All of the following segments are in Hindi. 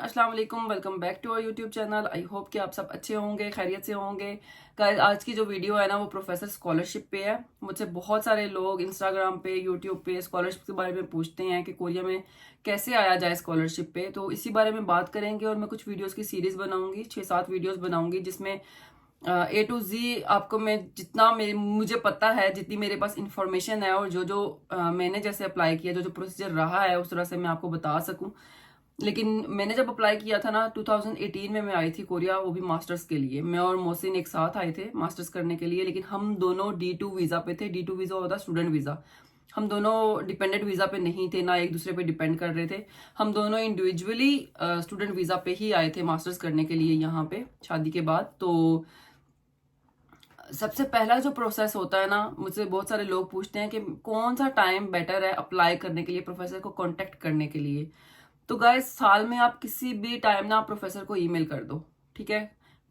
अस्सलाम वालेकुम, welcome back to our YouTube channel. I hope कि आप सब अच्छे होंगे, खैरियत से होंगे। गाइस, आज की जो वीडियो है ना वो प्रोफेसर स्कॉलरशिप पे है। मुझसे बहुत सारे लोग इंस्टाग्राम पे, यूट्यूब पे स्कॉलरशिप के बारे में पूछते हैं कि कोरिया में कैसे आया जाए स्कॉलरशिप पे। तो इसी बारे में बात करेंगे और मैं कुछ वीडियोज़ की सीरीज़ बनाऊंगी, 6-7 वीडियोज़ बनाऊंगी जिसमें ए टू जी आपको मैं जितना मुझे पता है, जितनी मेरे पास इंफॉर्मेशन है और जो जो मैंने जैसे अप्लाई किया, जो जो प्रोसीजर रहा है उस तरह से मैं आपको बता सकूं। लेकिन मैंने जब अप्लाई किया था ना 2018 में मैं आई थी कोरिया, वो भी मास्टर्स के लिए। मैं और मोहसिन एक साथ आए थे मास्टर्स करने के लिए, लेकिन हम दोनों D2 वीज़ा पे थे। D2 वीज़ा होता है स्टूडेंट वीज़ा। हम दोनों डिपेंडेंट वीज़ा पे नहीं थे, ना एक दूसरे पे डिपेंड कर रहे थे। हम दोनों इंडिविजुअली स्टूडेंट वीज़ा पे ही आए थे मास्टर्स करने के लिए यहाँ पे शादी के बाद। तो सबसे पहला जो प्रोसेस होता है ना, मुझसे बहुत सारे लोग पूछते हैं कि कौन सा टाइम बेटर है अप्लाई करने के लिए, प्रोफेसर को कांटेक्ट करने के लिए। तो गाइस, साल में आप किसी भी टाइम ना प्रोफेसर को ईमेल कर दो, ठीक है,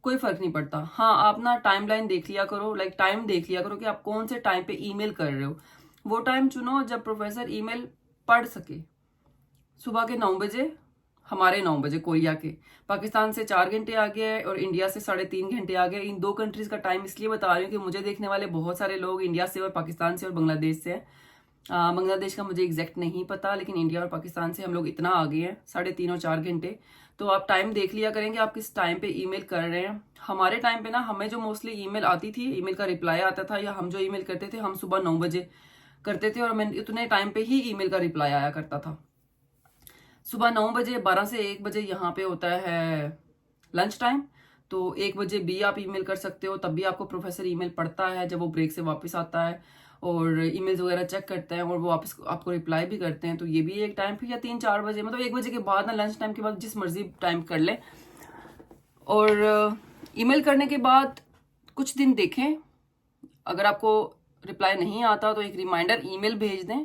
कोई फर्क नहीं पड़ता। हाँ, आप ना टाइमलाइन देख लिया करो, लाइक टाइम देख लिया करो कि आप कौन से टाइम पे ईमेल कर रहे हो। वो टाइम चुनो जब प्रोफेसर ईमेल पढ़ सके। सुबह के 9 बजे, हमारे 9 बजे कोरिया के। पाकिस्तान से 4 घंटे आगे है और इंडिया से 3.5 घंटे आगे। इन दो कंट्रीज का टाइम इसलिए बता रही हूँ कि मुझे देखने वाले बहुत सारे लोग इंडिया से और पाकिस्तान से और बांग्लादेश से हैं। बांग्लादेश का मुझे एग्जैक्ट नहीं पता, लेकिन इंडिया और पाकिस्तान से हम लोग इतना आगे हैं, 3.5 और 4 घंटे। तो आप टाइम देख लिया करेंगे आप किस टाइम पे ईमेल कर रहे हैं। हमारे टाइम पे ना हमें जो मोस्टली ईमेल आती थी, ईमेल का रिप्लाई आता था, या हम जो ईमेल करते थे हम सुबह 9 बजे करते थे और मैं उतने टाइम पे ही ईमेल का रिप्लाई आया करता था। सुबह 9 बजे, 12 से 1 बजे यहाँ पे होता है लंच टाइम। तो 1 बजे भी आप ईमेल कर सकते हो, तब भी आपको प्रोफेसर ईमेल पढ़ता है जब वो ब्रेक से वापस आता है और ईमेल्स वगैरह चेक करते हैं और वो वापस आपको रिप्लाई भी करते हैं। तो ये भी एक टाइम, फिर या 3-4 बजे, मतलब 1 बजे के बाद ना, लंच टाइम के बाद जिस मर्जी टाइम कर ले। और ईमेल करने के बाद कुछ दिन देखें, अगर आपको रिप्लाई नहीं आता तो एक रिमाइंडर ईमेल भेज दें,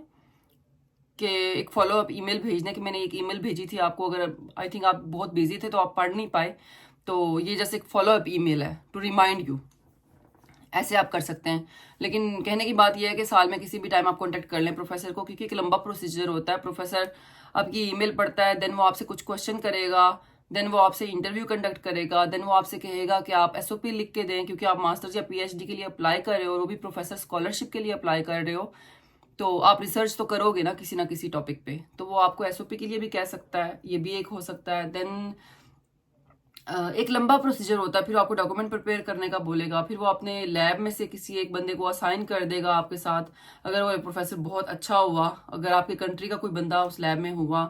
कि एक फॉलो अप ईमेल भेज दें कि मैंने एक ईमेल भेजी थी आपको। अगर आई थिंक आप बहुत बिजी थे तो आप पढ़ नहीं पाए, तो ये जैसे एक फॉलो अप ईमेल है टू रिमाइंड यू। ऐसे आप कर सकते हैं। लेकिन कहने की बात यह है कि साल में किसी भी टाइम आप कांटेक्ट कर लें प्रोफेसर को, क्योंकि एक लंबा प्रोसीजर होता है। प्रोफेसर आपकी ईमेल पढ़ता है, देन वो आपसे कुछ क्वेश्चन करेगा, देन वो आपसे इंटरव्यू कंडक्ट करेगा, देन वो आपसे कहेगा कि आप एसओपी लिख के दें, क्योंकि आप मास्टर्स या पीएचडी के लिए अप्लाई कर रहे हो और वो भी प्रोफेसर स्कॉलरशिप के लिए अप्लाई कर रहे हो। तो आप रिसर्च तो करोगे ना किसी टॉपिक पे, तो वो आपको एसओपी के लिए भी कह सकता है, ये भी एक हो सकता है। देन एक लंबा प्रोसीजर होता है, फिर आपको डॉक्यूमेंट प्रिपेयर करने का बोलेगा, फिर वो अपने लैब में से किसी एक बंदे को असाइन कर देगा आपके साथ। अगर वो प्रोफेसर बहुत अच्छा हुआ, अगर आपके कंट्री का कोई बंदा उस लैब में हुआ,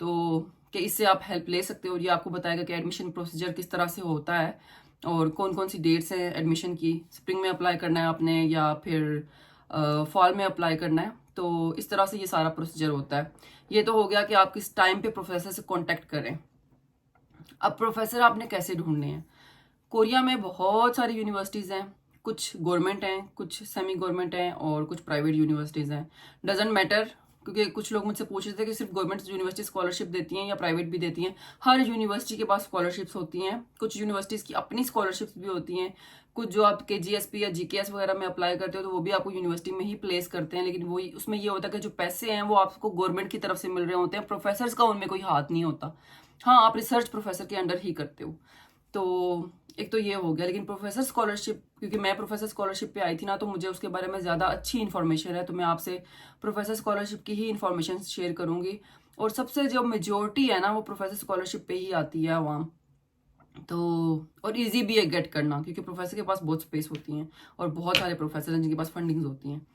तो कि इससे आप हेल्प ले सकते हो। ये आपको बताएगा कि एडमिशन प्रोसीजर किस तरह से होता है और कौन कौन सी डेट्स हैं एडमिशन की। स्प्रिंग में अप्लाई करना है आपने या फिर फॉल में अप्लाई करना है। तो इस तरह से ये सारा प्रोसीजर होता है। ये तो हो गया कि आप किस टाइम पे प्रोफेसर से कॉन्टेक्ट करें। अब प्रोफेसर आपने कैसे ढूंढने हैं। कोरिया में बहुत सारी यूनिवर्सिटीज़ हैं, कुछ गवर्नमेंट हैं, कुछ सेमी गवर्नमेंट हैं और कुछ प्राइवेट यूनिवर्सिटीज़ हैं। डजेंट मैटर, क्योंकि कुछ लोग मुझसे पूछ रहे थे कि सिर्फ गवर्नमेंट यूनिवर्सिटी स्कॉलरशिप देती हैं या प्राइवेट भी देती हैं। हर यूनिवर्सिटी के पास स्कॉलरशिप्स होती हैं। कुछ यूनिवर्सिटीज़ की अपनी स्कॉलरशिप्स भी होती हैं। कुछ जो आप KGSP या GKS वगैरह में अप्लाई करते हो तो वो भी आपको यूनिवर्सिटी में ही प्लेस करते हैं, लेकिन वो उसमें ये होता है कि जो पैसे हैं वो आपको गवर्नमेंट की तरफ से मिल रहे होते हैं, प्रोफेसर्स का उनमें कोई हाथ नहीं होता। हाँ, आप रिसर्च प्रोफेसर के अंडर ही करते हो। तो एक तो ये हो गया। लेकिन प्रोफेसर स्कॉलरशिप, क्योंकि मैं प्रोफेसर स्कॉलरशिप पे आई थी ना, तो मुझे उसके बारे में ज़्यादा अच्छी इन्फॉर्मेशन है, तो मैं आपसे प्रोफेसर स्कॉलरशिप की ही इन्फॉर्मेशन शेयर करूंगी। और सबसे जो मेजोरिटी है ना वो प्रोफेसर स्कॉलरशिप पे ही आती है आवाम। तो और इजी भी है गेट करना, क्योंकि प्रोफेसर के पास बहुत स्पेस होती हैं और बहुत सारे प्रोफेसर हैं जिनके पास फंडिंग्स होती हैं।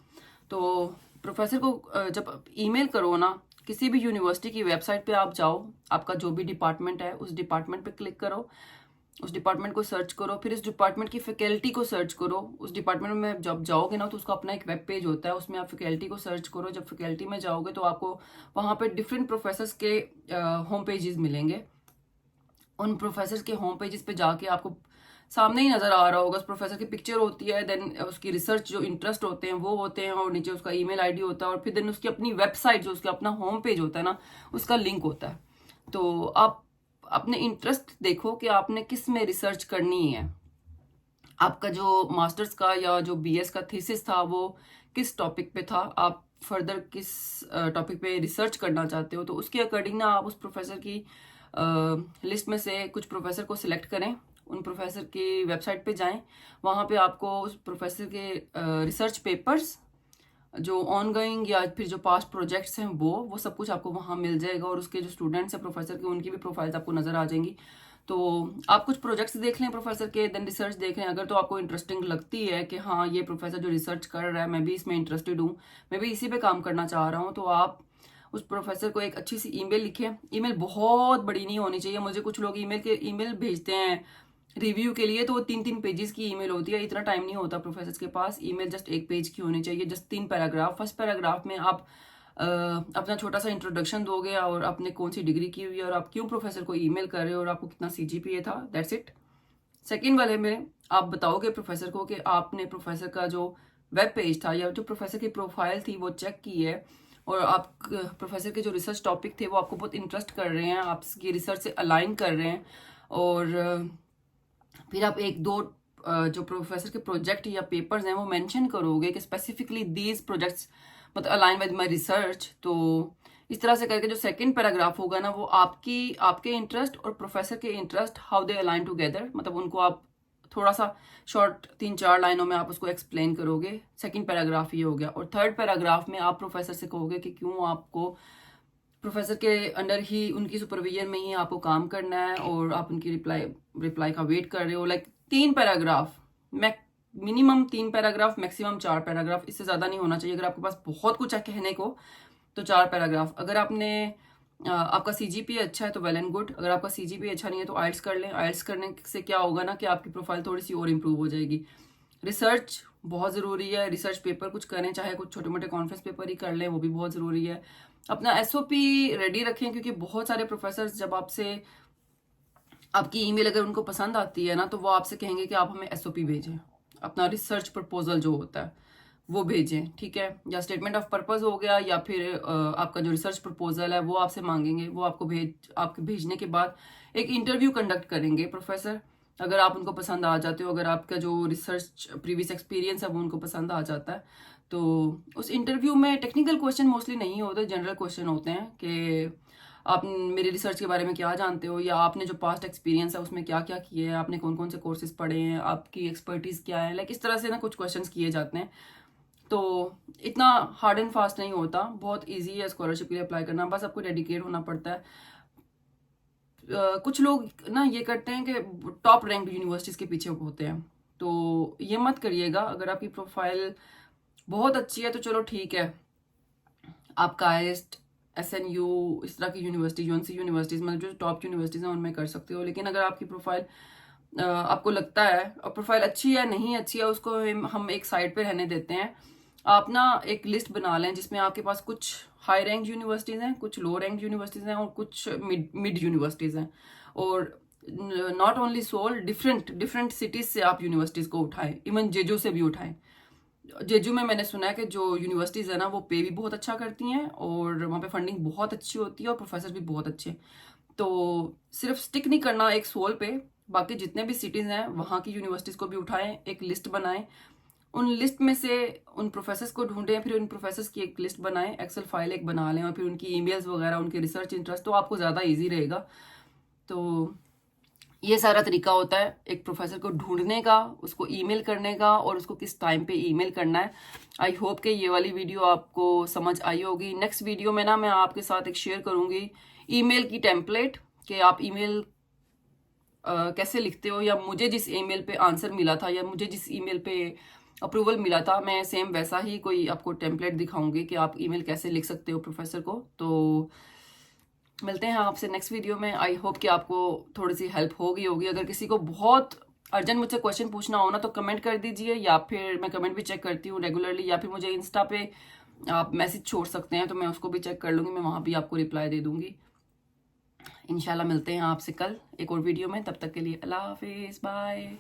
तो प्रोफेसर को जब ईमेल करो ना, किसी भी यूनिवर्सिटी की वेबसाइट पे आप जाओ, आपका जो भी डिपार्टमेंट है उस डिपार्टमेंट पे क्लिक करो, उस डिपार्टमेंट को सर्च करो, फिर इस डिपार्टमेंट की फैकल्टी को सर्च करो। उस डिपार्टमेंट में जब जाओगे ना तो उसका अपना एक वेब पेज होता है, उसमें आप फैकल्टी को सर्च करो। जब फैकल्टी में जाओगे तो आपको वहाँ पे डिफरेंट प्रोफेसर्स के होम पेजेस मिलेंगे। उन प्रोफेसर के होम पेजेस पे जाके आपको सामने ही नजर आ रहा होगा, उस प्रोफेसर की पिक्चर होती है, देन उसकी रिसर्च जो इंटरेस्ट होते हैं वो होते हैं, और नीचे उसका ईमेल आईडी होता है, और फिर देन उसकी अपनी वेबसाइट जो उसका अपना होम पेज होता है ना, उसका लिंक होता है। तो आप अपने इंटरेस्ट देखो कि आपने किस में रिसर्च करनी है। आपका जो मास्टर्स का या जो BS का थीसिस था वो किस टॉपिक पे था, आप फर्दर किस टॉपिक पे रिसर्च करना चाहते हो, तो उसके अकॉर्डिंग ना आप उस प्रोफेसर की लिस्ट में से कुछ प्रोफेसर को सिलेक्ट करें, उन प्रोफेसर की वेबसाइट पे जाएं, वहाँ पे आपको उस प्रोफेसर के रिसर्च पेपर्स जो ऑनगोइंग या फिर जो पास्ट प्रोजेक्ट्स हैं वो सब कुछ आपको वहाँ मिल जाएगा, और उसके जो स्टूडेंट्स हैं प्रोफेसर के उनकी भी प्रोफाइल्स आपको नजर आ जाएंगी। तो आप कुछ प्रोजेक्ट्स देख लें प्रोफेसर के, देन रिसर्च देख लें। अगर तो आपको इंटरेस्टिंग लगती है कि हाँ ये प्रोफेसर जो रिसर्च कर रहा है मैं भी इसमें इंटरेस्टेड हूँ, मैं भी इसी पे काम करना चाह रहा हूँ, तो आप उस प्रोफेसर को एक अच्छी सी ईमेल लिखें। ईमेल बहुत बड़ी नहीं होनी चाहिए। मुझे कुछ लोग ईमेल भेजते हैं रिव्यू के लिए, तो वो 3-3 पेजेस की ईमेल होती है, इतना टाइम नहीं होता प्रोफेसर के पास। ईमेल जस्ट 1 पेज की होनी चाहिए, जस्ट 3 पैराग्राफ। फर्स्ट पैराग्राफ में आप अपना छोटा सा इंट्रोडक्शन दोगे और आपने कौन सी डिग्री की हुई है और आप क्यों प्रोफेसर को ईमेल कर रहे हो और आपको कितना CGPA था, दैट्स इट। सेकेंड वाले में आप बताओगे प्रोफेसर को कि आपने प्रोफेसर का जो वेब पेज था या जो प्रोफेसर की प्रोफाइल थी वो चेक की है, और आप प्रोफेसर के जो रिसर्च टॉपिक थे वो आपको बहुत इंटरेस्ट कर रहे हैं, आप इसकी रिसर्च से अलाइन कर रहे हैं, और फिर आप 1-2 जो प्रोफेसर के प्रोजेक्ट या पेपर्स हैं वो मेंशन करोगे कि स्पेसिफिकली दीज प्रोजेक्ट्स मतलब अलाइन विद माय रिसर्च। तो इस तरह से करके जो सेकंड पैराग्राफ होगा ना वो आपके इंटरेस्ट और प्रोफेसर के interest how they align together, मतलब उनको आप थोड़ा सा शॉर्ट 3-4 लाइनों में आप उसको एक्सप्लेन करोगे। सेकंड पैराग्राफ ये हो गया। और थर्ड पैराग्राफ में आप प्रोफेसर से कहोगे कि क्यों आपको प्रोफेसर के अंडर ही उनकी सुपरविजन में ही आपको काम करना है और आप उनकी रिप्लाई का वेट कर रहे हो। Like 3 paragraph, minimum 3 paragraph, maximum 4 paragraph, इससे ज्यादा नहीं होना चाहिए। अगर आपके पास बहुत कुछ है कहने को तो 4 पैराग्राफ। अगर आपका CGPA अच्छा है तो वेल एंड गुड, अगर आपका CGPA अच्छा नहीं है तो आइल्स कर लें। आइल्स करने से क्या होगा ना कि आपकी प्रोफाइल थोड़ी सी और इम्प्रूव हो जाएगी। रिसर्च बहुत ज़रूरी है, रिसर्च पेपर कुछ करें, चाहे कुछ छोटे मोटे कॉन्फ्रेंस पेपर ही कर लें, वो भी बहुत ज़रूरी है। अपना SOP रेडी रखें, क्योंकि बहुत सारे प्रोफेसर जब आपसे आपकी ईमेल अगर उनको पसंद आती है ना तो वो आपसे कहेंगे कि आप हमें SOP भेजें, अपना रिसर्च प्रपोजल जो होता है वो भेजें, ठीक है, या स्टेटमेंट ऑफ पर्पस हो गया, या फिर आपका जो रिसर्च प्रपोजल है वो आपसे मांगेंगे। वो आपके भेजने के बाद एक इंटरव्यू कंडक्ट करेंगे प्रोफेसर। अगर आप उनको पसंद आ जाते हो, अगर आपका जो रिसर्च प्रीवियस एक्सपीरियंस है वो उनको पसंद आ जाता है, तो उस इंटरव्यू में टेक्निकल क्वेश्चन मोस्टली नहीं होते, जनरल क्वेश्चन होते हैं कि आप मेरे रिसर्च के बारे में क्या जानते हो, या आपने जो पास्ट एक्सपीरियंस है उसमें क्या क्या किए हैं, आपने कौन कौन से कोर्सेज पढ़े हैं, आपकी एक्सपर्टीज क्या है, लाइक इस तरह से ना कुछ क्वेश्चंस किए जाते हैं। तो इतना हार्ड एंड फास्ट नहीं होता, बहुत इजी है स्कॉलरशिप के लिए अप्लाई करना, बस आपको डेडिकेट होना पड़ता है। कुछ लोग ना ये करते हैं कि टॉप रैंक यूनिवर्सिटीज के पीछे होते हैं, तो ये मत करिएगा। अगर आपकी प्रोफाइल बहुत अच्छी है तो चलो ठीक है, आप काइस्ट, SNU, इस तरह की यूनिवर्सिटी, UNC यूनिवर्सिटीज, मतलब जो टॉप यूनिवर्सिटीज हैं उनमें कर सकते हो। लेकिन अगर आपकी प्रोफाइल आपको लगता है और प्रोफाइल अच्छी है नहीं अच्छी है उसको हम एक साइड पे रहने देते हैं। आप ना एक लिस्ट बना लें जिसमें आपके पास कुछ हाई रैंक यूनिवर्सिटीज हैं, कुछ लो रैंक यूनिवर्सिटीज हैं और कुछ मिड यूनिवर्सिटीज हैं। और not only Seoul, different cities से आप यूनिवर्सिटीज को उठाएं, इवन जेजू से भी उठाएं। जेजू में मैंने सुना है कि जो यूनिवर्सिटीज है ना वो पे भी बहुत अच्छा करती हैं और वहाँ पे फंडिंग बहुत अच्छी होती है और प्रोफेसर भी बहुत अच्छे। तो सिर्फ स्टिक नहीं करना एक सोल पे, बाकी जितने भी सिटीज हैं वहाँ की यूनिवर्सिटीज को भी उठाएं, एक लिस्ट बनाएं, उन लिस्ट में से उन प्रोफेसर्स को ढूंढें, फिर उन प्रोफेसर्स की एक लिस्ट बनाएं, एक्सेल फाइल एक बना लें और फिर उनकी ईमेल्स वगैरह, उनके रिसर्च इंटरेस्ट, तो आपको ज़्यादा ईजी रहेगा। तो ये सारा तरीका होता है एक प्रोफेसर को ढूंढने का, उसको ईमेल करने का और उसको किस टाइम पे ईमेल करना है। आई होप कि ये वाली वीडियो आपको समझ आई होगी। नेक्स्ट वीडियो में ना मैं आपके साथ एक शेयर करूंगी ईमेल की टेम्पलेट, कि आप ईमेल कैसे लिखते हो, या मुझे जिस ईमेल पे आंसर मिला था या मुझे जिस ईमेल पे अप्रूवल मिला था मैं सेम वैसा ही कोई आपको टेम्पलेट दिखाऊंगी कि आप ईमेल कैसे लिख सकते हो प्रोफेसर को। तो मिलते हैं आपसे नेक्स्ट वीडियो में। आई होप कि आपको थोड़ी सी हेल्प होगी। अगर किसी को बहुत अर्जेंट मुझसे क्वेश्चन पूछना हो ना तो कमेंट कर दीजिए, या फिर मैं कमेंट भी चेक करती हूँ रेगुलरली, या फिर मुझे इंस्टा पे आप मैसेज छोड़ सकते हैं तो मैं उसको भी चेक कर लूँगी, मैं वहाँ भी आपको रिप्लाई दे दूँगी। इंशाल्लाह मिलते हैं आपसे कल एक और वीडियो में, तब तक के लिए अल्लाह हाफिज़, बाय।